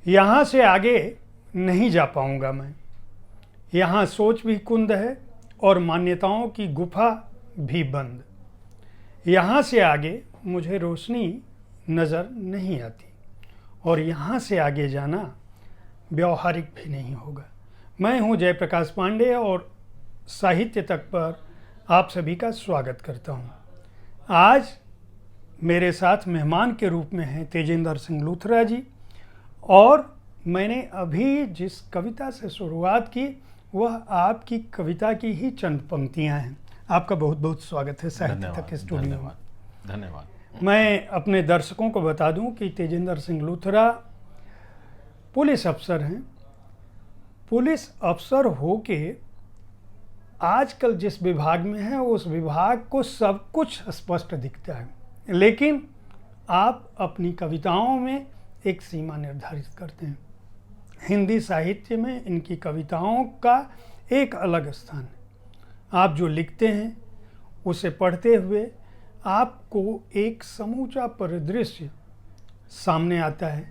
यहाँ से आगे नहीं जा पाऊँगा मैं। यहाँ सोच भी कुंद है और मान्यताओं की गुफा भी बंद। यहाँ से आगे मुझे रोशनी नज़र नहीं आती और यहाँ से आगे जाना व्यवहारिक भी नहीं होगा। मैं हूँ जयप्रकाश पांडे और साहित्य तक पर आप सभी का स्वागत करता हूँ। आज मेरे साथ मेहमान के रूप में हैं तेजेंद्र सिंह लूथरा जी, और मैंने अभी जिस कविता से शुरुआत की वह आपकी कविता की ही चंद पंक्तियाँ हैं। आपका बहुत बहुत स्वागत है साहित्य तक स्टूडियो में। धन्यवाद। मैं अपने दर्शकों को बता दूं कि तेजेंद्र सिंह लूथरा पुलिस अफसर हैं। पुलिस अफसर होके आजकल जिस विभाग में है उस विभाग को सब कुछ स्पष्ट दिखता है, लेकिन आप अपनी कविताओं में एक सीमा निर्धारित करते हैं। हिंदी साहित्य में इनकी कविताओं का एक अलग स्थान है। आप जो लिखते हैं उसे पढ़ते हुए आपको एक समूचा परिदृश्य सामने आता है।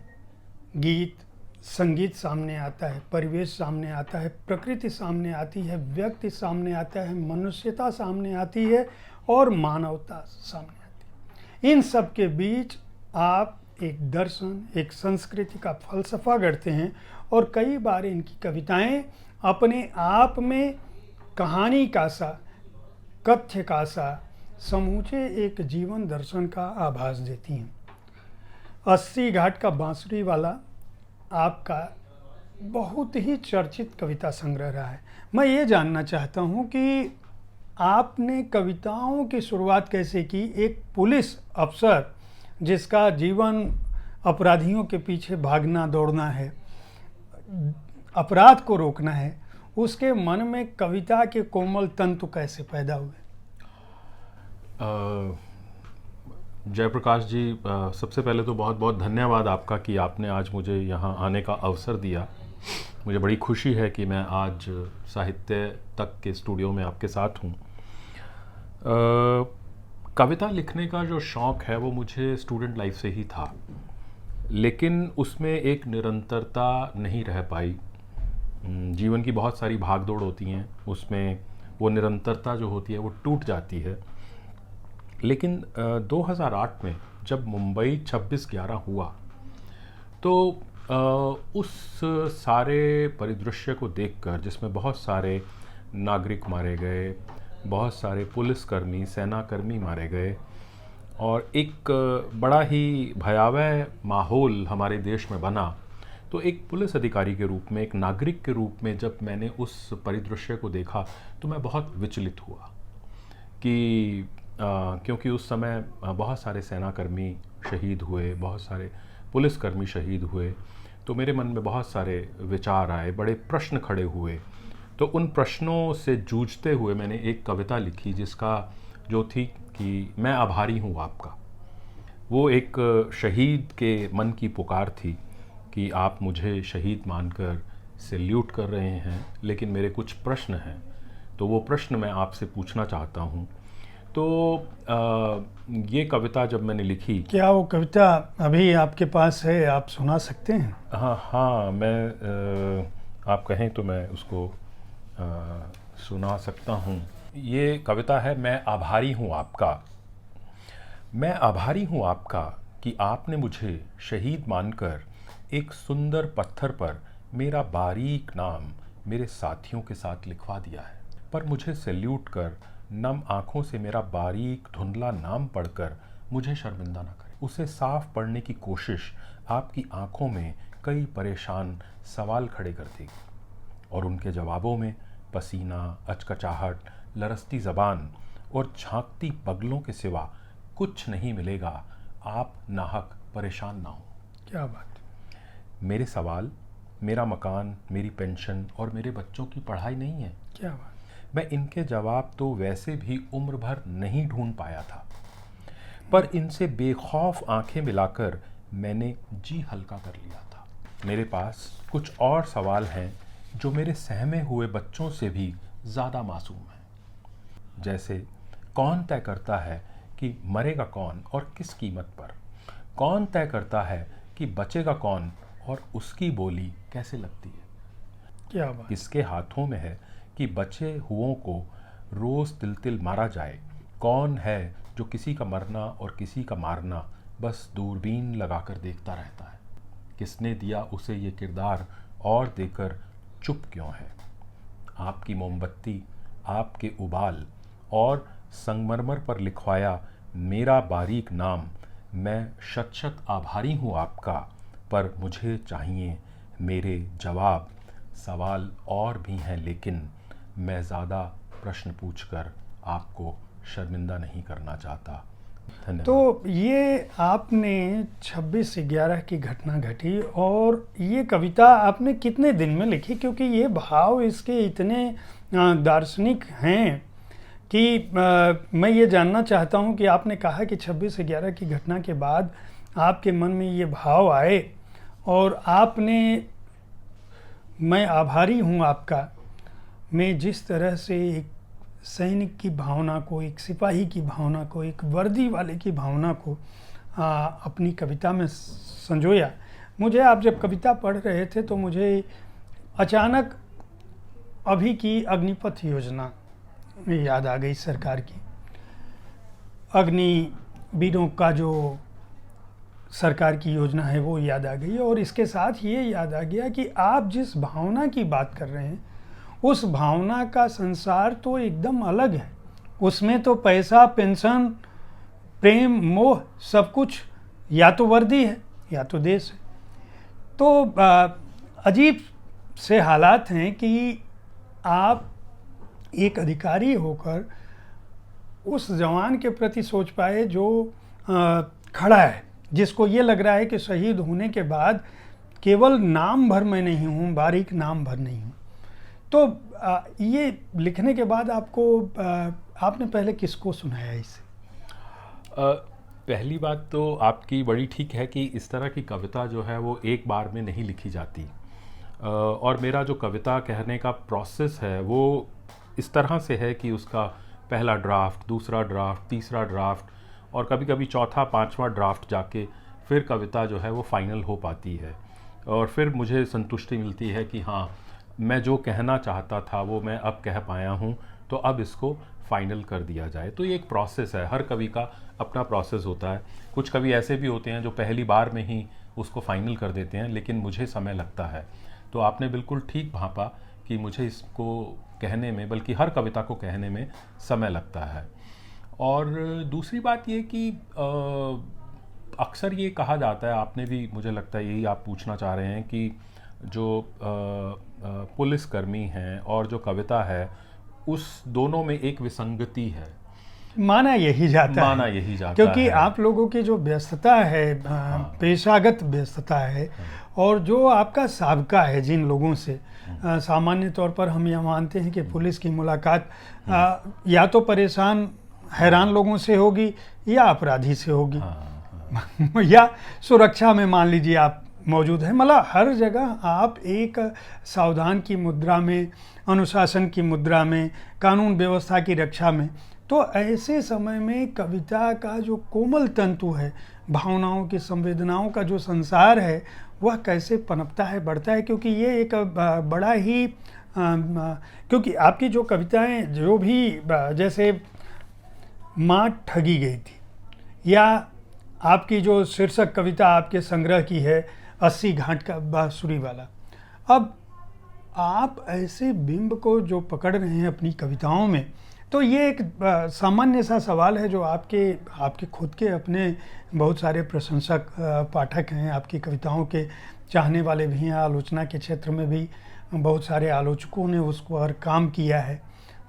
गीत संगीत सामने आता है, परिवेश सामने आता है, प्रकृति सामने आती है, व्यक्ति सामने आता है, मनुष्यता सामने आती है और मानवता सामने आती है। इन सब के बीच आप एक दर्शन, एक संस्कृति का फलसफा गढ़ते हैं और कई बार इनकी कविताएं अपने आप में कहानी का सा, कथ्य का सा, समूचे एक जीवन दर्शन का आभास देती हैं। 80 घाट का बांसुरी वाला आपका बहुत ही चर्चित कविता संग्रह रहा है। मैं ये जानना चाहता हूँ कि आपने कविताओं की शुरुआत कैसे की? एक पुलिस अफसर जिसका जीवन अपराधियों के पीछे भागना दौड़ना है, अपराध को रोकना है, उसके मन में कविता के कोमल तंतु कैसे पैदा हुए? जयप्रकाश जी, सबसे पहले तो बहुत बहुत धन्यवाद आपका कि आपने आज मुझे यहाँ आने का अवसर दिया। मुझे बड़ी खुशी है कि मैं आज साहित्य तक के स्टूडियो में आपके साथ हूँ। कविता लिखने का जो शौक़ है वो मुझे स्टूडेंट लाइफ से ही था, लेकिन उसमें एक निरंतरता नहीं रह पाई। जीवन की बहुत सारी भागदौड़ होती हैं, उसमें वो निरंतरता जो होती है वो टूट जाती है। लेकिन 2008 में जब मुंबई 26/11 हुआ तो उस सारे परिदृश्य को देखकर, जिसमें बहुत सारे नागरिक मारे गए, बहुत सारे पुलिसकर्मी, सेनाकर्मी मारे गए और एक बड़ा ही भयावह माहौल हमारे देश में बना, तो एक पुलिस अधिकारी के रूप में, एक नागरिक के रूप में जब मैंने उस परिदृश्य को देखा तो मैं बहुत विचलित हुआ कि क्योंकि उस समय बहुत सारे सेनाकर्मी शहीद हुए, बहुत सारे पुलिसकर्मी शहीद हुए, तो मेरे मन में बहुत सारे विचार आए, बड़े प्रश्न खड़े हुए। तो उन प्रश्नों से जूझते हुए मैंने एक कविता लिखी जिसका जो थी कि मैं आभारी हूँ आपका। वो एक शहीद के मन की पुकार थी कि आप मुझे शहीद मानकर सैल्यूट कर रहे हैं, लेकिन मेरे कुछ प्रश्न हैं, तो वो प्रश्न मैं आपसे पूछना चाहता हूँ। तो ये कविता जब मैंने लिखी, क्या वो कविता अभी आपके पास है? आप सुना सकते हैं? हाँ, मैं आप कहें तो मैं उसको सुना सकता हूँ। ये कविता है, मैं आभारी हूँ आपका। मैं आभारी हूँ आपका कि आपने मुझे शहीद मानकर एक सुंदर पत्थर पर मेरा बारीक नाम मेरे साथियों के साथ लिखवा दिया है, पर मुझे सैल्यूट कर नम आँखों से मेरा बारीक धुंधला नाम पढ़कर मुझे शर्मिंदा न करें। उसे साफ पढ़ने की कोशिश आपकी आँखों में कई परेशान सवाल खड़े कर देगी और उनके जवाबों में पसीना, अचकचाहट, लरसती ज़बान और झांकती पगलों के सिवा कुछ नहीं मिलेगा। आप नाहक परेशान ना हो। क्या बात! मेरे सवाल मेरा मकान, मेरी पेंशन और मेरे बच्चों की पढ़ाई नहीं है। क्या बात! मैं इनके जवाब तो वैसे भी उम्र भर नहीं ढूंढ पाया था, पर इनसे बेखौफ आंखें मिलाकर मैंने जी हल्का कर लिया था। मेरे पास कुछ और सवाल हैं जो मेरे सहमे हुए बच्चों से भी ज़्यादा मासूम हैं। जैसे, कौन तय करता है कि मरेगा कौन और किस कीमत पर? कौन तय करता है कि बचेगा कौन और उसकी बोली कैसे लगती है। क्या बात। किसके हाथों में है कि बचे हुओं को रोज़ तिल तिल मारा जाए। कौन है जो किसी का मरना और किसी का मारना बस दूरबीन लगाकर देखता रहता है। किसने दिया उसे ये किरदार और देकर चुप क्यों है। आपकी मोमबत्ती, आपके उबाल और संगमरमर पर लिखवाया मेरा बारीक नाम। मैं शत शत आभारी हूँ आपका, पर मुझे चाहिए मेरे जवाब। सवाल और भी हैं लेकिन मैं ज़्यादा प्रश्न पूछकर आपको शर्मिंदा नहीं करना चाहता। धन्यवाद। तो ये आपने 26/11 की घटना घटी और ये कविता आपने कितने दिन में लिखी, क्योंकि ये भाव इसके इतने दार्शनिक हैं कि मैं ये जानना चाहता हूँ कि आपने कहा कि 26/11 की घटना के बाद आपके मन में ये भाव आए और आपने मैं आभारी हूँ आपका में जिस तरह से एक सैनिक की भावना को, एक सिपाही की भावना को, एक वर्दी वाले की भावना को अपनी कविता में संजोया। मुझे आप जब कविता पढ़ रहे थे तो मुझे अचानक अभी की अग्निपथ योजना याद आ गई, सरकार की अग्निवीरों का जो सरकार की योजना है वो याद आ गई। और इसके साथ ये याद आ गया कि आप जिस भावना की बात कर रहे हैं उस भावना का संसार तो एकदम अलग है। उसमें तो पैसा, पेंशन, प्रेम, मोह सब कुछ या तो वर्दी है या तो देश है। तो अजीब से हालात हैं कि आप एक अधिकारी होकर उस जवान के प्रति सोच पाए जो खड़ा है, जिसको ये लग रहा है कि शहीद होने के बाद केवल नाम भर मैं नहीं हूँ, बारीक नाम भर नहीं हूँ। तो ये लिखने के बाद आपको आपने पहले किसको सुनाया इसे? पहली बात तो आपकी बड़ी ठीक है कि इस तरह की कविता जो है वो एक बार में नहीं लिखी जाती। और मेरा जो कविता कहने का प्रोसेस है वो इस तरह से है कि उसका पहला ड्राफ्ट, दूसरा ड्राफ्ट, तीसरा ड्राफ्ट और कभी कभी चौथा, पांचवा ड्राफ्ट जाके फिर कविता जो है वो फाइनल हो पाती है। और फिर मुझे संतुष्टि मिलती है कि हाँ, मैं जो कहना चाहता था वो मैं अब कह पाया हूँ, तो अब इसको फाइनल कर दिया जाए। तो ये एक प्रोसेस है, हर कवि का अपना प्रोसेस होता है। कुछ कवि ऐसे भी होते हैं जो पहली बार में ही उसको फाइनल कर देते हैं, लेकिन मुझे समय लगता है। तो आपने बिल्कुल ठीक भांपा कि मुझे इसको कहने में, बल्कि हर कविता को कहने में समय लगता है। और दूसरी बात ये कि अक्सर ये कहा जाता है, आपने भी मुझे लगता है यही आप पूछना चाह रहे हैं, कि जो पुलिसकर्मी हैं और जो कविता है उस दोनों में एक विसंगति है। माना यही जाता क्योंकि है। आप लोगों की जो व्यस्तता है, पेशागत व्यस्तता है, और जो आपका साबका है जिन लोगों से, सामान्य तौर पर हम यह मानते हैं कि पुलिस की मुलाकात या तो परेशान हैरान लोगों से होगी या अपराधी से होगी, या सुरक्षा में मान लीजिए आप मौजूद है। मतलब हर जगह आप एक सावधान की मुद्रा में, अनुशासन की मुद्रा में, कानून व्यवस्था की रक्षा में। तो ऐसे समय में कविता का जो कोमल तंतु है, भावनाओं की, संवेदनाओं का जो संसार है, वह कैसे पनपता है, बढ़ता है। क्योंकि ये एक बड़ा ही क्योंकि आपकी जो कविताएं जो भी, जैसे माँ ठगी गई थी, या आपकी जो शीर्षक कविता आपके संग्रह की है 80 घाट का बांसुरी वाला, अब आप ऐसे बिंब को जो पकड़ रहे हैं अपनी कविताओं में, तो ये एक सामान्य सा सवाल है जो आपके खुद के अपने बहुत सारे प्रशंसक पाठक हैं, आपकी कविताओं के चाहने वाले भी हैं, आलोचना के क्षेत्र में भी बहुत सारे आलोचकों ने उसको और काम किया है।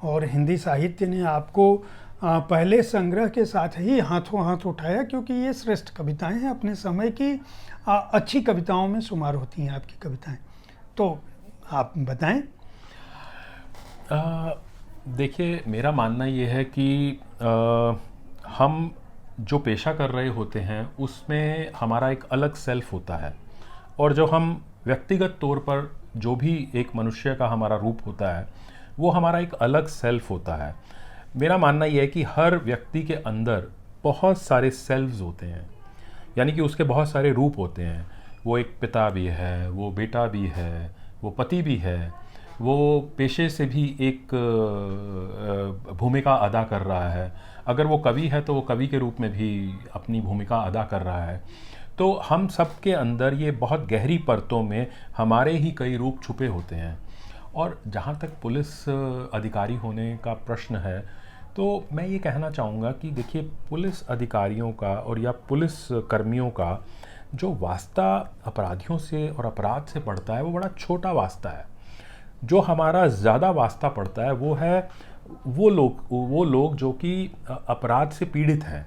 और हिंदी साहित्य ने आपको पहले संग्रह के साथ ही हाथों हाथ उठाया, क्योंकि ये श्रेष्ठ कविताएं हैं, अपने समय की अच्छी कविताओं में शुमार होती हैं आपकी कविताएं। तो आप बताएं। देखिए, मेरा मानना ये है कि हम जो पेशा कर रहे होते हैं उसमें हमारा एक अलग सेल्फ होता है, और जो हम व्यक्तिगत तौर पर जो भी एक मनुष्य का हमारा रूप होता है वो हमारा एक अलग सेल्फ होता है। मेरा मानना यह है कि हर व्यक्ति के अंदर बहुत सारे सेल्व्स होते हैं, यानी कि उसके बहुत सारे रूप होते हैं। वो एक पिता भी है, वो बेटा भी है, वो पति भी है, वो पेशे से भी एक भूमिका अदा कर रहा है। अगर वो कवि है तो वो कवि के रूप में भी अपनी भूमिका अदा कर रहा है। तो हम सब के अंदर ये बहुत गहरी परतों में हमारे ही कई रूप छुपे होते हैं। और जहाँ तक पुलिस अधिकारी होने का प्रश्न है, तो मैं ये कहना चाहूँगा कि देखिए, पुलिस अधिकारियों का और या पुलिस कर्मियों का जो वास्ता अपराधियों से और अपराध से पड़ता है वो बड़ा छोटा वास्ता है। जो हमारा ज़्यादा वास्ता पड़ता है वो है वो लोग जो कि अपराध से पीड़ित हैं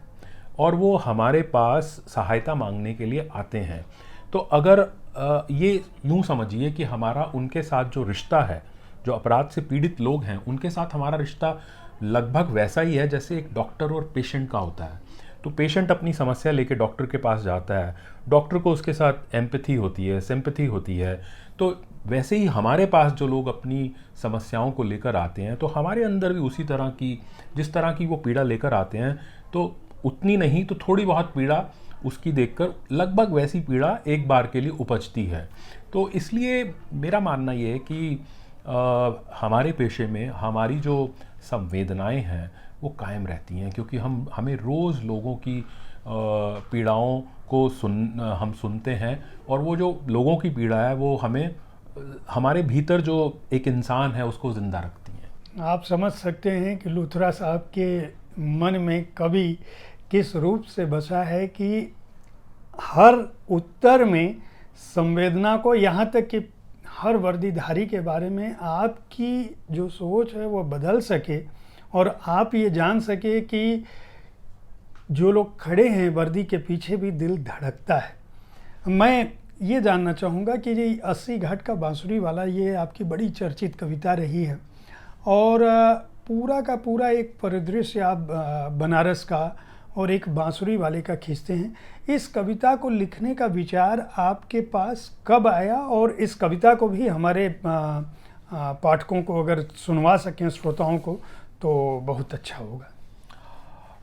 और वो हमारे पास सहायता मांगने के लिए आते हैं। तो अगर ये यूँ समझिए कि हमारा उनके साथ जो रिश्ता है, जो अपराध से पीड़ित लोग हैं उनके साथ हमारा रिश्ता लगभग वैसा ही है जैसे एक डॉक्टर और पेशेंट का होता है। तो पेशेंट अपनी समस्या लेके डॉक्टर के पास जाता है, डॉक्टर को उसके साथ एम्पैथी होती है, सिंपैथी होती है। तो वैसे ही हमारे पास जो लोग अपनी समस्याओं को लेकर आते हैं, तो हमारे अंदर भी उसी तरह की, जिस तरह की वो पीड़ा लेकर आते हैं, तो उतनी नहीं तो थोड़ी बहुत पीड़ा उसकी देखकर लगभग वैसी पीड़ा एक बार के लिए उपजती है। तो इसलिए मेरा मानना ये है कि हमारे पेशे में हमारी जो संवेदनाएं हैं वो कायम रहती हैं, क्योंकि हमें रोज़ लोगों की पीड़ाओं को हम सुनते हैं, और वो जो लोगों की पीड़ा है वो हमें हमारे भीतर जो एक इंसान है उसको ज़िंदा रखती हैं। आप समझ सकते हैं कि लुथरा साहब के मन में कवि किस रूप से बसा है कि हर उत्तर में संवेदना को, यहाँ तक कि हर वर्दीधारी के बारे में आपकी जो सोच है वो बदल सके और आप ये जान सके कि जो लोग खड़े हैं वर्दी के पीछे भी दिल धड़कता है। मैं ये जानना चाहूँगा कि ये 80 घाट का बांसुरी वाला, ये आपकी बड़ी चर्चित कविता रही है और पूरा का पूरा एक परिदृश्य आप बनारस का और एक बांसुरी वाले का खींचते हैं। इस कविता को लिखने का विचार आपके पास कब आया, और इस कविता को भी हमारे पाठकों को अगर सुनवा सकें, श्रोताओं को, तो बहुत अच्छा होगा।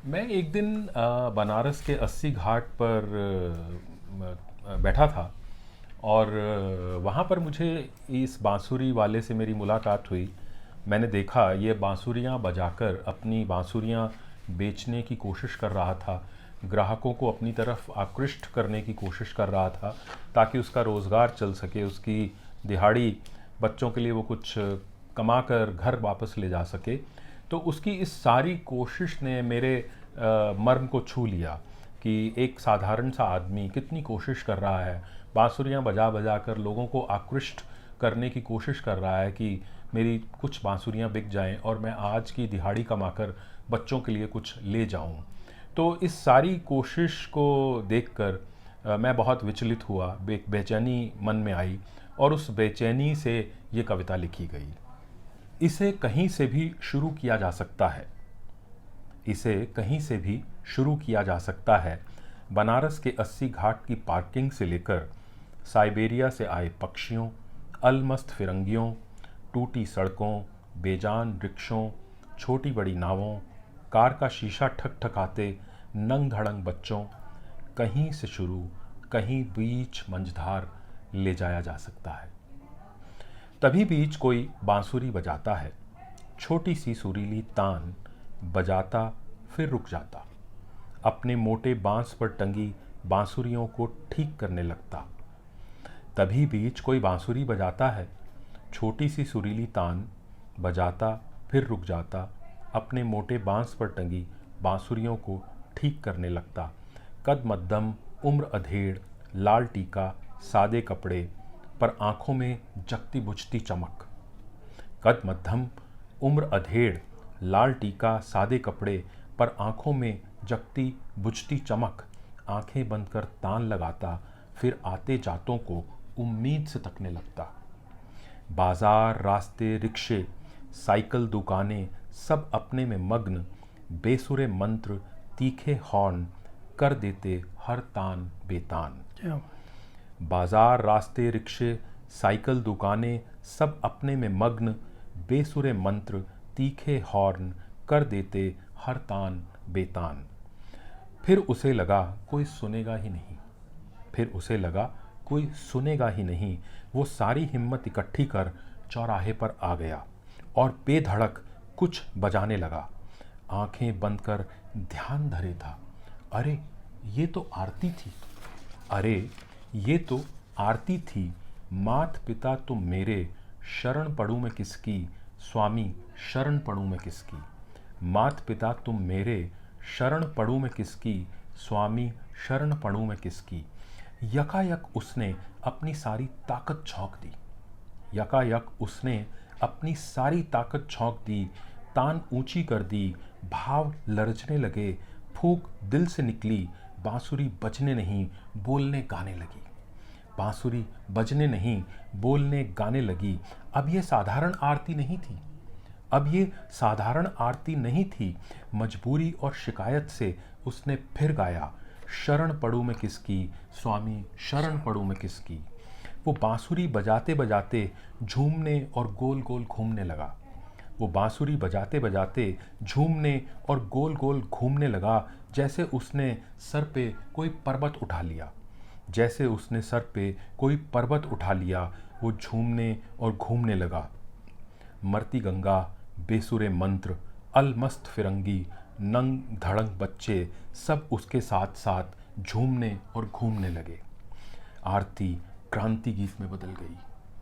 मैं एक दिन बनारस के 80 घाट पर बैठा था और वहाँ पर मुझे इस बांसुरी वाले से मेरी मुलाकात हुई। मैंने देखा ये बांसुरियाँ बजाकर अपनी बांसुरियाँ बेचने की कोशिश कर रहा था, ग्राहकों को अपनी तरफ आकृष्ट करने की कोशिश कर रहा था ताकि उसका रोज़गार चल सके, उसकी दिहाड़ी बच्चों के लिए वो कुछ कमा कर घर वापस ले जा सके। तो उसकी इस सारी कोशिश ने मेरे मर्म को छू लिया कि एक साधारण सा आदमी कितनी कोशिश कर रहा है, बांसुरियाँ बजा बजा कर लोगों को आकृष्ट करने की कोशिश कर रहा है कि मेरी कुछ बांसुरियाँ बिक जाएं और मैं आज की दिहाड़ी कमाकर बच्चों के लिए कुछ ले जाऊं। तो इस सारी कोशिश को देखकर मैं बहुत विचलित हुआ, एक बेचैनी मन में आई और उस बेचैनी से ये कविता लिखी गई। इसे कहीं से भी शुरू किया जा सकता है, इसे कहीं से भी शुरू किया जा सकता है। बनारस के 80 घाट की पार्किंग से लेकर साइबेरिया से आए पक्षियों, अलमस्त फिरंगियों, टूटी सड़कों, बेजान रिक्शों, छोटी बड़ी नावों, कार का शीशा ठकठकाते नंग धड़ंग बच्चों, कहीं से शुरू कहीं बीच मंझधार ले जाया जा सकता है। तभी बीच कोई बांसुरी बजाता है, छोटी सी सुरीली तान बजाता फिर रुक जाता, अपने मोटे बांस पर टंगी बांसुरियों को ठीक करने लगता। तभी बीच कोई बांसुरी बजाता है, छोटी सी सुरीली तान बजाता फिर रुक जाता, अपने मोटे बांस पर टंगी बांसुरियों को ठीक करने लगता। कद मध्यम उम्र अधेड़, लाल टीका सादे कपड़े पर आंखों में जगती बुझती चमक। कद मध्यम उम्र अधेड़, लाल टीका सादे कपड़े पर आंखों में जगती बुझती चमक। आंखें बंद कर तान लगाता, फिर आते जातों को उम्मीद से तकने लगता। बाजार, रास्ते, रिक्शे, साइकिल, दुकानें सब अपने में मग्न, बेसुरे मंत्र, तीखे हॉर्न कर देते हर तान बेतान। बाजार, रास्ते, रिक्शे, साइकिल, दुकानें सब अपने में मग्न, बेसुरे मंत्र, तीखे हॉर्न कर देते हर तान बेतान। फिर उसे लगा कोई सुनेगा ही नहीं, फिर उसे लगा कोई सुनेगा ही नहीं, वो सारी हिम्मत इकट्ठी कर चौराहे पर आ गया और बेधड़क कुछ बजाने लगा। आंखें बंद कर ध्यान धरे था। अरे ये तो आरती थी, अरे ये तो आरती थी। मात पिता तुम मेरे, शरण पड़ूं मैं किसकी, स्वामी शरण पड़ूं मैं किसकी। मात पिता तुम मेरे, शरण पड़ूं मैं किसकी, स्वामी शरण पड़ूं मैं किसकी। यकायक उसने अपनी सारी ताकत झोंक दी, यकायक उसने अपनी सारी ताकत झोंक दी। तान ऊंची कर दी, भाव लरजने लगे, फूंक दिल से निकली। बांसुरी बजने नहीं, बोलने गाने लगी। बांसुरी बजने नहीं, बोलने गाने लगी। अब ये साधारण आरती नहीं थी, अब ये साधारण आरती नहीं थी। मजबूरी और शिकायत से उसने फिर गाया, शरण पड़ूं मैं किसकी, स्वामी शरण पड़ूं मैं किसकी। वो बांसुरी बजाते बजाते झूमने और गोल गोल घूमने लगा। वो बांसुरी बजाते बजाते झूमने और गोल गोल घूमने लगा, जैसे उसने सर पे कोई पर्वत उठा लिया, जैसे उसने सर पे कोई पर्वत उठा लिया। वो झूमने और घूमने लगा। मरती गंगा, बेसुरे मंत्र, अलमस्त फिरंगी, नंग धड़ंग बच्चे सब उसके साथ साथ झूमने और घूमने लगे। आरती क्रांति गीत में बदल गई।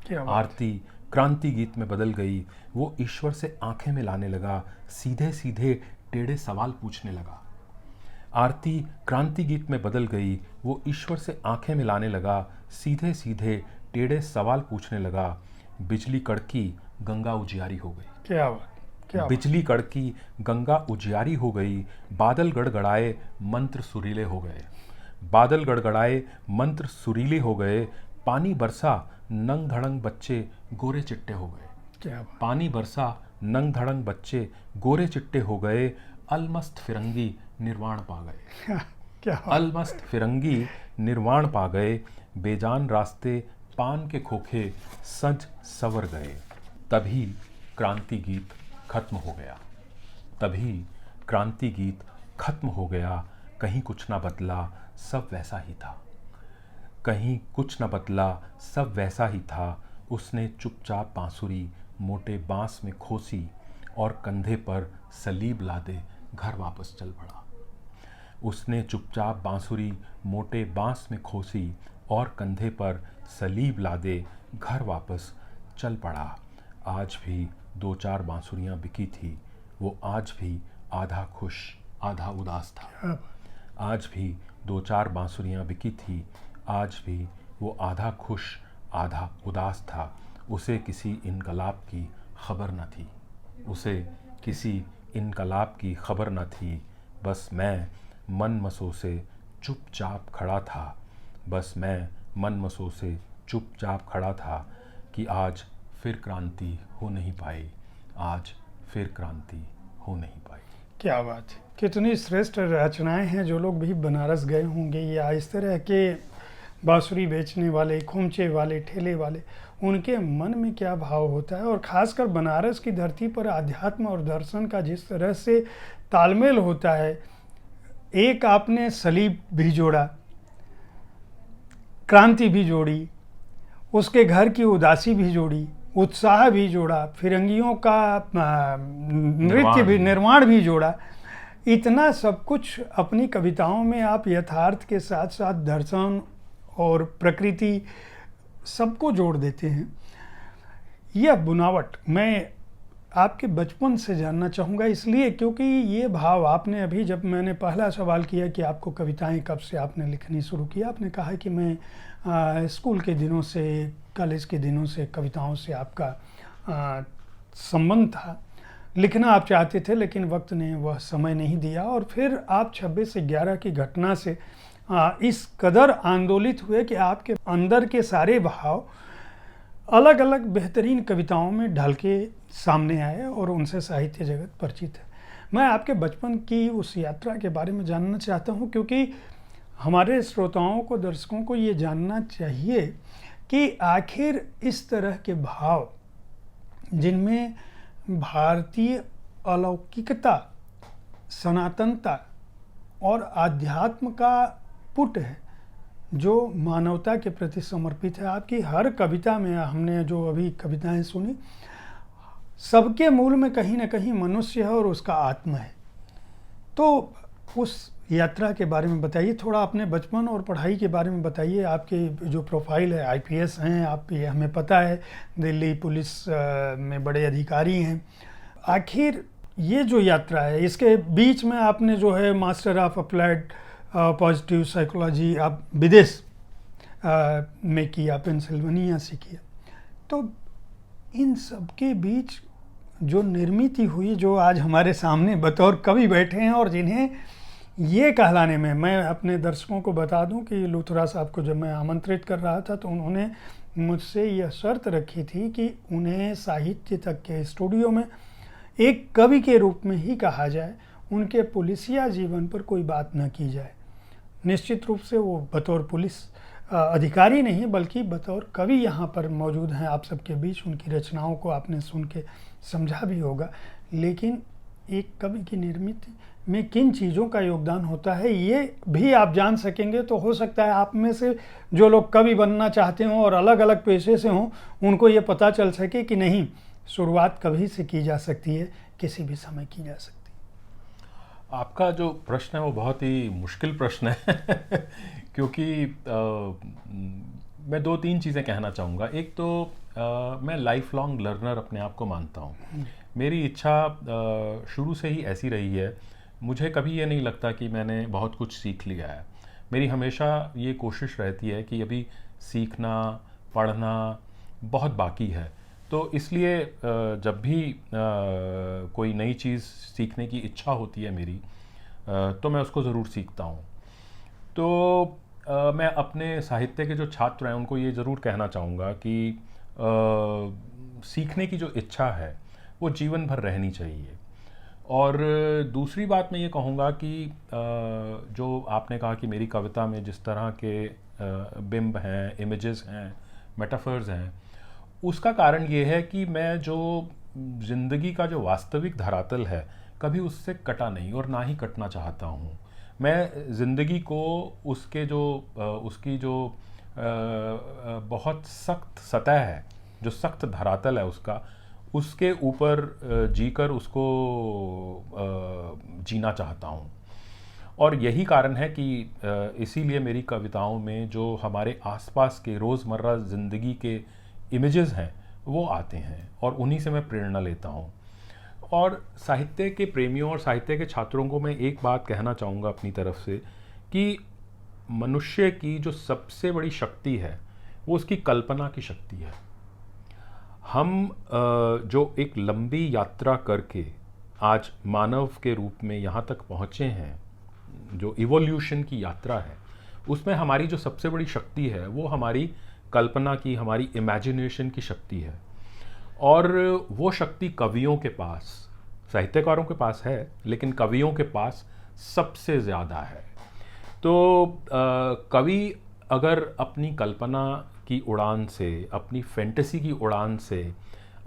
क्या बात। आरती क्रांति गीत में बदल गई। वो ईश्वर से आंखें मिलाने लगा, सीधे सीधे टेढ़े सवाल पूछने लगा। आरती क्रांति गीत में बदल गई। वो ईश्वर से आंखें मिलाने लगा, सीधे सीधे टेढ़े सवाल पूछने लगा। बिजली कड़की, गंगा उजियारी हो गई। क्या बात, क्या बात। बिजली कड़की, गंगा उजियारी हो गई। बादल गड़गड़ाए, मंत्र सुरीले हो गए। बादल गड़गड़ाए, मंत्र सुरीले हो गए। पानी बरसा, नंग धड़ंग बच्चे गोरे चिट्टे हो गए। क्या बात। पानी बरसा, नंग धड़ंग बच्चे गोरे चिट्टे हो गए। अलमस्त फिरंगी निर्वाण पा गए। क्या बात। अलमस्त फिरंगी निर्वाण पा गए। बेजान रास्ते पान के खोखे सज सवर गए। तभी क्रांति गीत खत्म हो गया। तभी क्रांति गीत खत्म हो गया। कहीं कुछ ना बदला, सब वैसा ही था। कहीं कुछ न बदला, सब वैसा ही था। उसने चुपचाप बांसुरी मोटे बांस में खोसी और कंधे पर सलीब लादे घर वापस चल पड़ा। उसने चुपचाप बांसुरी मोटे बांस में खोसी और कंधे पर सलीब लादे घर वापस चल पड़ा। आज भी 2-4 बांसुरियां बिकी थी। वो आज भी आधा खुश आधा उदास था। क्या बात। आज भी 2-4 बांसुरियां बिकी थी। आज भी वो आधा खुश आधा उदास था। उसे किसी इनकलाब की खबर न थी। उसे किसी इनकलाब की खबर न थी। बस मैं मन मसो से चुपचाप खड़ा था। बस मैं मन मसो से चुपचाप खड़ा था कि आज फिर क्रांति हो नहीं पाई। आज फिर क्रांति हो नहीं पाई। क्या बात है। कितनी श्रेष्ठ रचनाएं हैं। जो लोग भी बनारस गए होंगे या इस तरह के बांसुरी बेचने वाले, खोमचे वाले, ठेले वाले, उनके मन में क्या भाव होता है। और ख़ासकर बनारस की धरती पर आध्यात्म और दर्शन का जिस तरह से तालमेल होता है। एक आपने सलीब भी जोड़ा, क्रांति भी जोड़ी, उसके घर की उदासी भी जोड़ी, उत्साह भी जोड़ा, फिरंगियों का नृत्य भी, निर्माण भी जोड़ा। इतना सब कुछ अपनी कविताओं में आप यथार्थ के साथ साथ दर्शन और प्रकृति सबको जोड़ देते हैं। यह बुनावट मैं आपके बचपन से जानना चाहूँगा, इसलिए क्योंकि ये भाव आपने अभी, जब मैंने पहला सवाल किया कि आपको कविताएं कब से आपने लिखनी शुरू किया, आपने कहा कि मैं स्कूल के दिनों से, कॉलेज के दिनों से कविताओं से आपका संबंध था। लिखना आप चाहते थे लेकिन वक्त ने वह समय नहीं दिया। और फिर आप 26/11 की घटना से इस कदर आंदोलित हुए कि आपके अंदर के सारे भाव अलग अलग बेहतरीन कविताओं में ढल के सामने आए और उनसे साहित्य जगत परिचित है। मैं आपके बचपन की उस यात्रा के बारे में जानना चाहता हूं, क्योंकि हमारे श्रोताओं को, दर्शकों को ये जानना चाहिए कि आखिर इस तरह के भाव जिनमें भारतीय अलौकिकता, सनातनता और आध्यात्म का पुट है, जो मानवता के प्रति समर्पित है। आपकी हर कविता में, हमने जो अभी कविताएं सुनी, सबके मूल में कहीं ना कहीं मनुष्य है और उसका आत्मा है। तो उस यात्रा के बारे में बताइए थोड़ा, अपने बचपन और पढ़ाई के बारे में बताइए। आपकी जो प्रोफाइल है, आईपीएस हैं आप, ये हमें पता है, दिल्ली पुलिस में बड़े अधिकारी हैं। आखिर ये जो यात्रा है, इसके बीच में आपने जो है master of applied positive psychology आप विदेश में किया, पेंसिल्वेनिया से किया। तो इन सब के बीच जो निर्मित हुई, जो आज हमारे सामने बतौर कवि बैठे हैं, और जिन्हें ये कहलाने में, मैं अपने दर्शकों को बता दूं कि लुथरा साहब को जब मैं आमंत्रित कर रहा था तो उन्होंने मुझसे यह शर्त रखी थी कि उन्हें साहित्य तक के स्टूडियो में एक कवि के रूप में ही कहा जाए, उनके पुलिसिया जीवन पर कोई बात न की जाए। निश्चित रूप से वो बतौर पुलिस अधिकारी नहीं बल्कि बतौर कवि यहाँ पर मौजूद हैं आप सबके बीच। उनकी रचनाओं को आपने सुन के समझा भी होगा, लेकिन एक कवि की निर्मित में किन चीज़ों का योगदान होता है ये भी आप जान सकेंगे। तो हो सकता है आप में से जो लोग कवि बनना चाहते हों और अलग अलग पेशे से हों, उनको ये पता चल सके कि नहीं, शुरुआत कभी से की जा सकती है, किसी भी समय की जा सकती है। आपका जो प्रश्न है वो बहुत ही मुश्किल प्रश्न है क्योंकि मैं 2-3 चीज़ें कहना चाहूँगा। एक तो मैं लाइफ लॉन्ग लर्नर अपने आप को मानता हूँ। मेरी इच्छा शुरू से ही ऐसी रही है। मुझे कभी ये नहीं लगता कि मैंने बहुत कुछ सीख लिया है। मेरी हमेशा ये कोशिश रहती है कि अभी सीखना, पढ़ना बहुत बाकी है। तो इसलिए जब भी कोई नई चीज़ सीखने की इच्छा होती है मेरी, तो मैं उसको ज़रूर सीखता हूँ। तो मैं अपने साहित्य के जो छात्र हैं उनको ये ज़रूर कहना चाहूँगा कि सीखने की जो इच्छा है वो जीवन भर रहनी चाहिए। और दूसरी बात मैं ये कहूँगा कि जो आपने कहा कि मेरी कविता में जिस तरह के बिंब हैं, इमेजेस हैं, मेटाफर्स हैं, उसका कारण ये है कि मैं जो ज़िंदगी का जो वास्तविक धरातल है कभी उससे कटा नहीं और ना ही कटना चाहता हूँ। मैं ज़िंदगी को उसके जो उसकी जो बहुत सख्त सतह है, जो सख्त धरातल है उसके ऊपर जीकर उसको जीना चाहता हूँ। और यही कारण है कि इसीलिए मेरी कविताओं में जो हमारे आसपास के रोज़मर्रा ज़िंदगी के इमेजेस हैं वो आते हैं और उन्हीं से मैं प्रेरणा लेता हूँ। और साहित्य के प्रेमियों और साहित्य के छात्रों को मैं एक बात कहना चाहूँगा अपनी तरफ से कि मनुष्य की जो सबसे बड़ी शक्ति है वो उसकी कल्पना की शक्ति है। हम जो एक लंबी यात्रा करके आज मानव के रूप में यहाँ तक पहुँचे हैं, जो इवोल्यूशन की यात्रा है, उसमें हमारी जो सबसे बड़ी शक्ति है वो हमारी कल्पना की, हमारी इमेजिनेशन की शक्ति है। और वो शक्ति कवियों के पास, साहित्यकारों के पास है, लेकिन कवियों के पास सबसे ज़्यादा है। तो कवि अगर अपनी कल्पना की उड़ान से, अपनी फैंटेसी की उड़ान से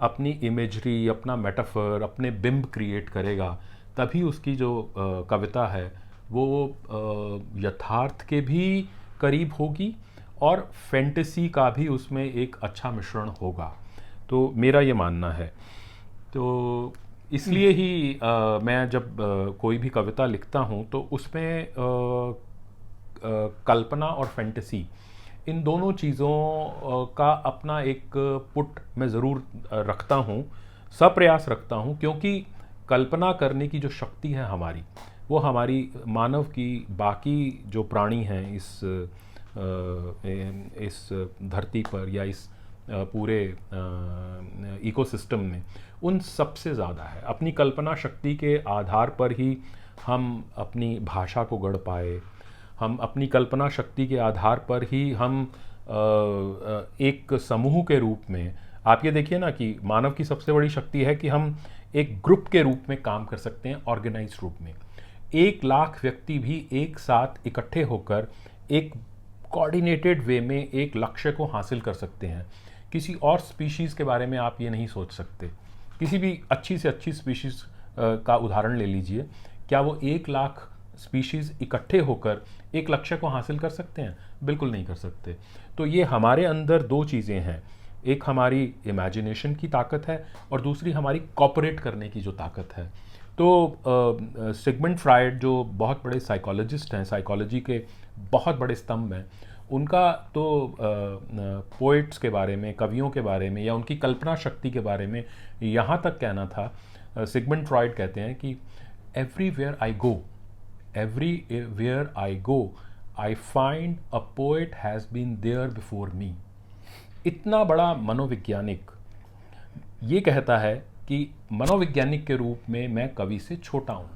अपनी इमेजरी, अपना मेटाफर, अपने बिंब क्रिएट करेगा, तभी उसकी जो कविता है वो यथार्थ के भी करीब होगी और फैंटेसी का भी उसमें एक अच्छा मिश्रण होगा। तो मेरा ये मानना है। तो इसलिए ही मैं जब कोई भी कविता लिखता हूँ तो उसमें कल्पना और फैंटेसी, इन दोनों चीज़ों का अपना एक पुट मैं ज़रूर रखता हूँ, सप्रयास रखता हूँ, क्योंकि कल्पना करने की जो शक्ति है हमारी, वो हमारी मानव की बाकी जो प्राणी हैं इस धरती पर या इस पूरे इकोसिस्टम में, उन सबसे ज़्यादा है। अपनी कल्पना शक्ति के आधार पर ही हम अपनी भाषा को गढ़ पाए, हम अपनी कल्पना शक्ति के आधार पर ही हम एक समूह के रूप में, आप ये देखिए ना कि मानव की सबसे बड़ी शक्ति है कि हम एक ग्रुप के रूप में काम कर सकते हैं, ऑर्गेनाइज्ड रूप में। 1 लाख व्यक्ति भी एक साथ इकट्ठे होकर एक कोऑर्डिनेटेड वे में एक लक्ष्य को हासिल कर सकते हैं। किसी और स्पीशीज़ के बारे में आप ये नहीं सोच सकते। किसी भी अच्छी से अच्छी स्पीशीज़ का उदाहरण ले लीजिए, क्या वो 1 लाख स्पीशीज़ इकट्ठे होकर एक लक्ष्य को हासिल कर सकते हैं? बिल्कुल नहीं कर सकते। तो ये हमारे अंदर दो चीज़ें हैं, एक हमारी इमेजिनेशन की ताकत है और दूसरी हमारी कॉपरेट करने की जो ताकत है। तो सिगमंड फ्रायड जो बहुत बड़े साइकोलॉजिस्ट हैं, साइकोलॉजी के बहुत बड़े स्तंभ हैं, उनका तो पोइट्स के बारे में, कवियों के बारे में या उनकी कल्पना शक्ति के बारे में यहाँ तक कहना था, सिगमंड फ्रायड कहते हैं कि everywhere I go I find a poet has been there before me. इतना बड़ा मनोवैज्ञानिक ये कहता है कि मनोवैज्ञानिक के रूप में मैं कवि से छोटा हूँ।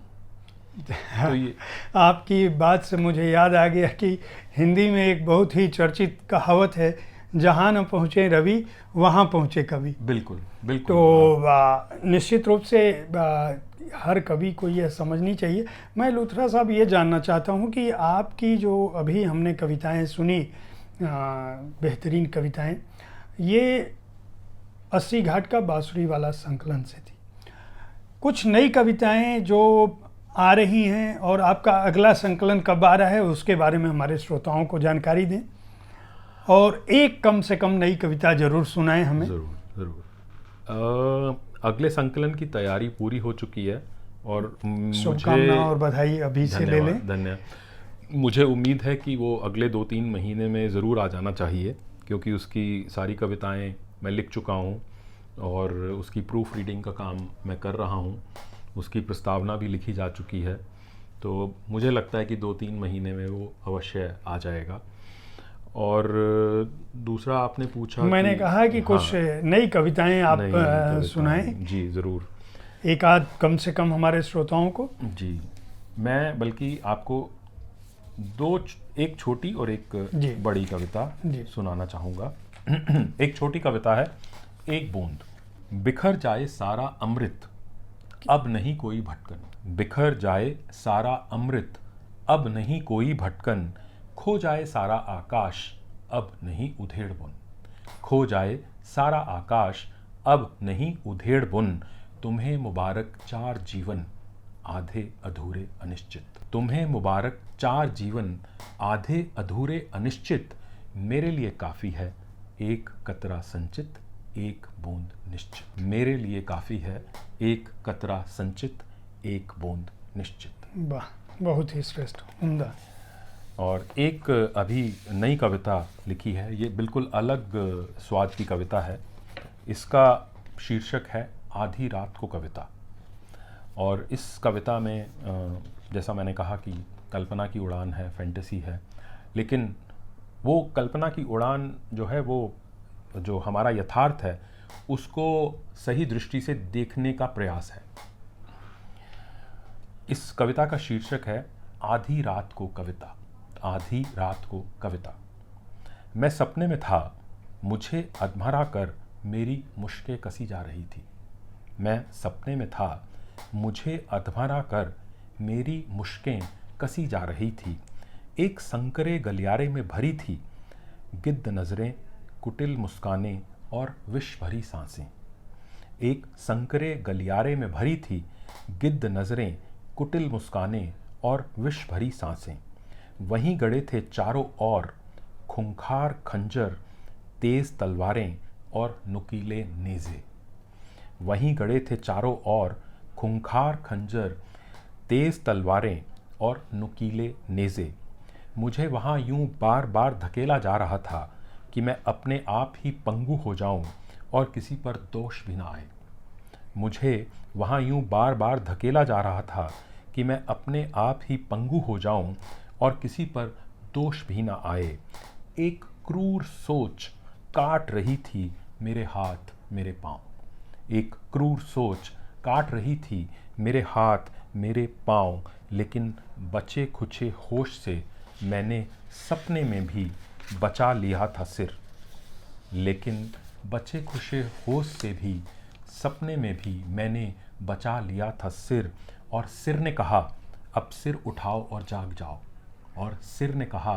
तो ये आपकी बात से मुझे याद आ गया कि हिंदी में एक बहुत ही चर्चित कहावत है, जहाँ न पहुँचे रवि वहाँ पहुँचे कवि। बिल्कुल बिल्कुल। तो निश्चित रूप से हर कवि को यह समझनी चाहिए। मैं लूथरा साहब ये जानना चाहता हूँ कि आपकी जो अभी हमने कविताएं सुनी, बेहतरीन कविताएं, ये 80 घाट का बांसुरी वाला संकलन से थी। कुछ नई कविताएं जो आ रही हैं और आपका अगला संकलन कब आ रहा है उसके बारे में हमारे श्रोताओं को जानकारी दें, और एक कम से कम नई कविता जरूर सुनाएं हमें। ज़रूर। अगले संकलन की तैयारी पूरी हो चुकी है और शुभकामना और बधाई अभी से ले लें। धन्यवाद। मुझे उम्मीद है कि वो अगले 2-3 महीने में ज़रूर आ जाना चाहिए, क्योंकि उसकी सारी कविताएं मैं लिख चुका हूँ और उसकी प्रूफ रीडिंग का काम मैं कर रहा हूँ, उसकी प्रस्तावना भी लिखी जा चुकी है। तो मुझे लगता है कि 2-3 महीने में वो अवश्य आ जाएगा। और दूसरा आपने पूछा, मैंने कहा कि कुछ नई कविताएं आप सुनाएं। जी ज़रूर, एक आध कम से कम हमारे श्रोताओं को। जी, मैं बल्कि आपको एक छोटी और एक बड़ी कविता सुनाना चाहूँगा। एक छोटी कविता है, एक बूंद। बिखर जाए सारा अमृत अब नहीं कोई भटकन, बिखर जाए सारा अमृत अब नहीं कोई भटकन, खो जाए सारा आकाश अब नहीं उधेड़ बुन, खो जाए सारा आकाश अब नहीं उधेड़ बुन, तुम्हें मुबारक 4 जीवन आधे अधूरे अनिश्चित, तुम्हें मुबारक 4 जीवन आधे अधूरे अनिश्चित, मेरे लिए काफ़ी है एक कतरा संचित, एक बूंद निश्चित, मेरे लिए काफ़ी है एक कतरा संचित, एक बूंद निश्चित। वाह, बहुत ही श्रेष्ठ, उम्दा। और एक अभी नई कविता लिखी है, ये बिल्कुल अलग स्वाद की कविता है। इसका शीर्षक है आधी रात को कविता। और इस कविता में जैसा मैंने कहा कि कल्पना की उड़ान है, फैंटेसी है, लेकिन वो कल्पना की उड़ान जो है, वो जो हमारा यथार्थ है उसको सही दृष्टि से देखने का प्रयास है। इस कविता का शीर्षक है आधी रात को कविता। आधी रात को कविता। मैं सपने में था, मुझे अधमरा कर मेरी मुश्कें कसी जा रही थी। मैं सपने में था, मुझे अधमरा कर मेरी मुश्कें कसी जा रही थी। एक संकरे गलियारे में भरी थी गिद्ध नज़रें, कुटिल मुस्कानें और विष भरी सांसें। एक संकरे गलियारे में भरी थी गिद्ध नज़रें, कुटिल मुस्कानें और विष भरी सांसें। वहीं गड़े थे चारों ओर खूंखार खंजर, तेज तलवारें और नुकीले नेज़े। वहीं गड़े थे चारों ओर खूंखार खंजर, तेज तलवारें और नुकीले नेज़े। मुझे वहाँ यूं बार बार धकेला जा रहा था कि मैं अपने आप ही पंगु हो जाऊं और किसी पर दोष भी ना आए। मुझे वहाँ यूं बार बार धकेला जा रहा था कि मैं अपने आप ही पंगु हो जाऊं और किसी पर दोष भी ना आए। एक क्रूर सोच काट रही थी मेरे हाथ मेरे पाँव। एक क्रूर सोच काट रही थी मेरे हाथ मेरे पाँव, लेकिन बचे खुचे होश से मैंने सपने में भी बचा लिया था सिर। लेकिन बचे खुशे होश से भी सपने में भी मैंने बचा लिया था सिर। और सिर ने कहा अब सिर उठाओ और जाग जाओ। और सिर ने कहा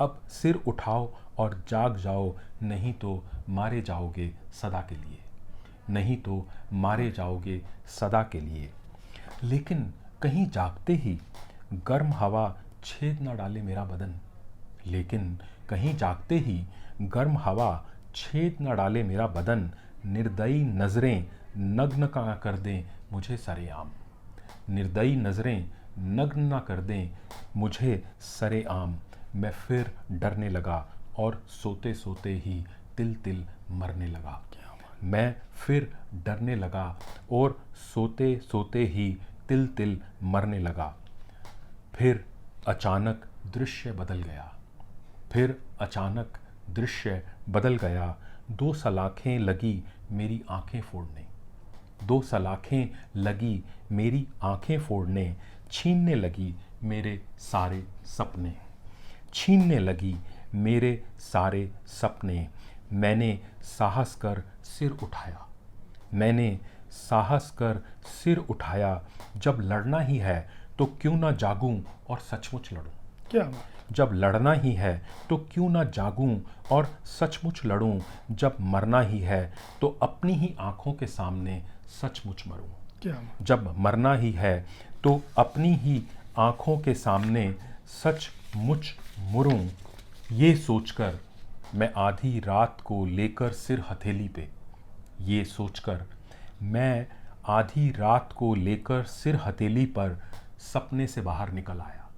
अब सिर उठाओ और जाग जाओ, नहीं तो मारे जाओगे सदा के लिए, नहीं तो मारे जाओगे सदा के लिए। लेकिन कहीं जागते ही गर्म हवा छेद न डाले मेरा बदन, लेकिन कहीं जागते ही गर्म हवा छेद न डाले मेरा बदन, निर्दयी नज़रें नग्न का कर दें मुझे सरेआम, निर्दयी नज़रें नग्न ना कर दें मुझे सरेआम। मैं फिर डरने लगा और सोते सोते ही तिल तिल मरने लगा। मैं फिर डरने लगा और सोते सोते ही तिल तिल मरने लगा। फिर अचानक दृश्य बदल गया, फिर अचानक दृश्य बदल गया। 2 सलाखें लगी मेरी आंखें फोड़ने, 2 सलाखें लगी मेरी आंखें फोड़ने, छीनने लगी मेरे सारे सपने, छीनने लगी मेरे सारे सपने। मैंने साहस कर सिर उठाया, मैंने साहस कर सिर उठाया। जब लड़ना ही है तो क्यों ना जागूं और सचमुच लड़ूं, क्या बात, जब लड़ना ही है तो क्यों ना जागूं और सचमुच लड़ूं। जब मरना ही है तो अपनी ही आंखों के सामने सचमुच मरूं, क्या बात, जब मरना ही है तो अपनी ही आंखों के सामने सचमुच मरूं। ये सोचकर मैं आधी रात को लेकर सिर हथेली पे, ये सोचकर मैं आधी रात को लेकर सिर हथेली पर सपने से बाहर निकल आया,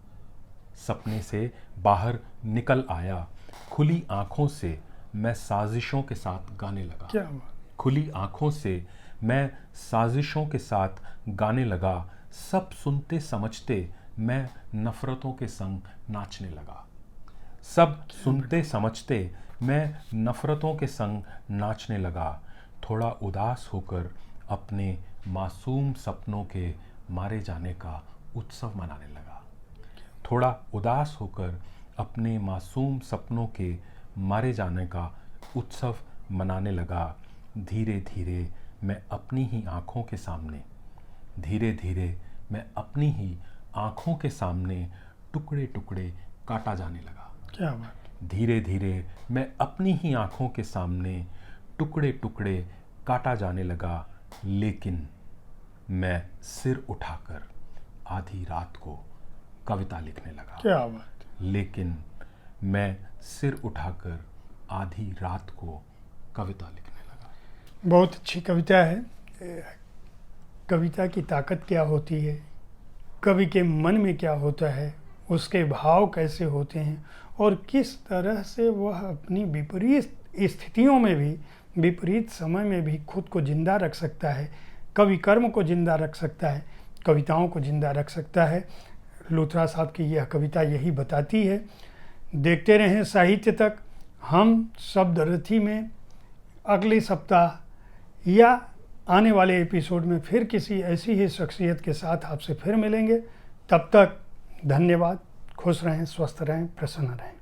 सपने से बाहर निकल आया। खुली आंखों से मैं साजिशों के साथ गाने लगा, क्या बात, खुली आंखों से मैं साजिशों के साथ गाने लगा। सब सुनते समझते मैं नफ़रतों के संग नाचने लगा, सब सुनते समझते मैं नफ़रतों के संग नाचने लगा। थोड़ा उदास होकर अपने मासूम सपनों के मारे जाने का उत्सव मनाने लगा, थोड़ा उदास होकर अपने मासूम सपनों के मारे जाने का उत्सव मनाने लगा। धीरे धीरे मैं अपनी ही आँखों के सामने, धीरे धीरे मैं अपनी ही आँखों के सामने टुकड़े टुकड़े काटा जाने लगा, क्या बात, धीरे धीरे मैं अपनी ही आँखों के सामने टुकड़े टुकड़े काटा जाने लगा। लेकिन मैं सिर उठाकर आधी रात को कविता लिखने लगा, क्या बात, लेकिन मैं सिर उठाकर आधी रात को कविता लिखने लगा। बहुत अच्छी कविता है। कविता की ताकत क्या होती है, कवि के मन में क्या होता है, उसके भाव कैसे होते हैं और किस तरह से वह अपनी विपरीत स्थितियों में भी, विपरीत समय में भी खुद को जिंदा रख सकता है, कवि कर्म को जिंदा रख सकता है, कविताओं को जिंदा रख सकता है। लूथरा साहब की यह कविता यही बताती है। देखते रहें साहित्य तक। हम शब्दरथी में अगले सप्ताह या आने वाले एपिसोड में फिर किसी ऐसी ही शख्सियत के साथ आपसे फिर मिलेंगे। तब तक धन्यवाद। खुश रहें, स्वस्थ रहें, प्रसन्न रहें।